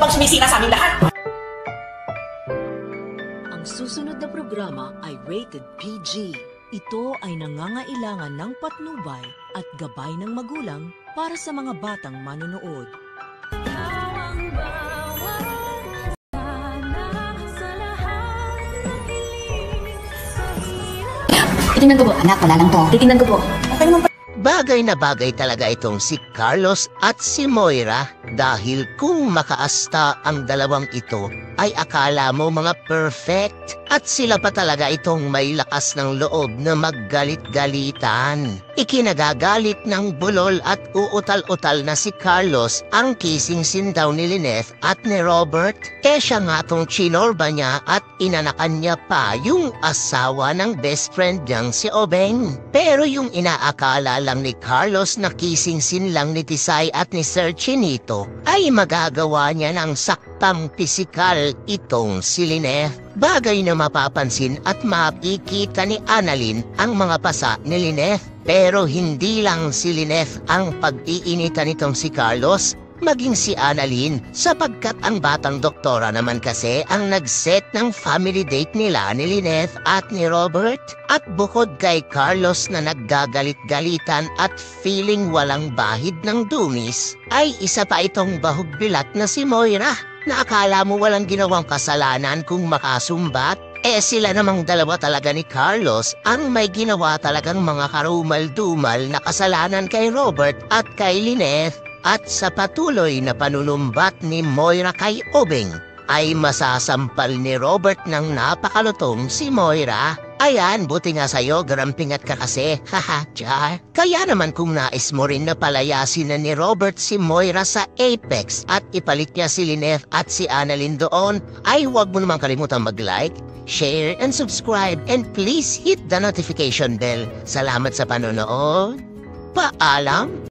ang sumisira sa aming lahat. Ang susunod na programa ay rated PG. Ito ay nangangailangan ng patnubay at gabay ng magulang para sa mga batang manonood. Titingnan ko po. Anak, wala lang to. Titingnan ko po. Okay naman pa. Bagay na bagay talaga itong si Carlos at si Moira dahil kung makaasta ang dalawang ito ay akala mo mga perfect at sila pa talaga itong may lakas ng loob na maggalit-galitan. Ikinagagalit ng bulol at uutal-utal na si Carlos ang kissing scene daw ni Lynette at ni Robert. Siya nga tong chinorba niya at inanakan niya pa yung asawa ng best friend niyang si Obeng. Pero yung inaakala lang ni Carlos na kissing scene lang ni Tisay at ni Sir Chinito ay magagawa niya ng saktang pisikal itong si Lynette. Bagay na mapapansin at makikita ni Annalyn ang mga pasa ni Lynette. Pero hindi lang si Lynette ang pag-iinitan nitong si Carlos, maging si Annalyn sapagkat ang batang doktora naman kasi ang nag-set ng family date nila ni Lynette at ni Robert. At bukod kay Carlos na naggagalit-galitan at feeling walang bahid ng dumis, ay isa pa itong bahugbilat na si Moira na akala mo walang ginawang kasalanan kung makasumbat. Sila namang dalawa talaga ni Carlos ang may ginawa talagang mga karumal-dumal na kasalanan kay Robert at kay Lynette. At sa patuloy na panunumbat ni Moira kay Obeng, ay masasampal ni Robert ng napakalutong si Moira. Ayan, buti nga sa'yo, garampingat ka kasi, haha, Char. Kaya naman kung nais mo rin na palayasin na ni Robert si Moira sa Apex at ipalit niya si Lynette at si Annalyn doon, ay huwag mo naman kalimutan mag-like, share, and subscribe, and please hit the notification bell. Salamat sa panonood. Paalam!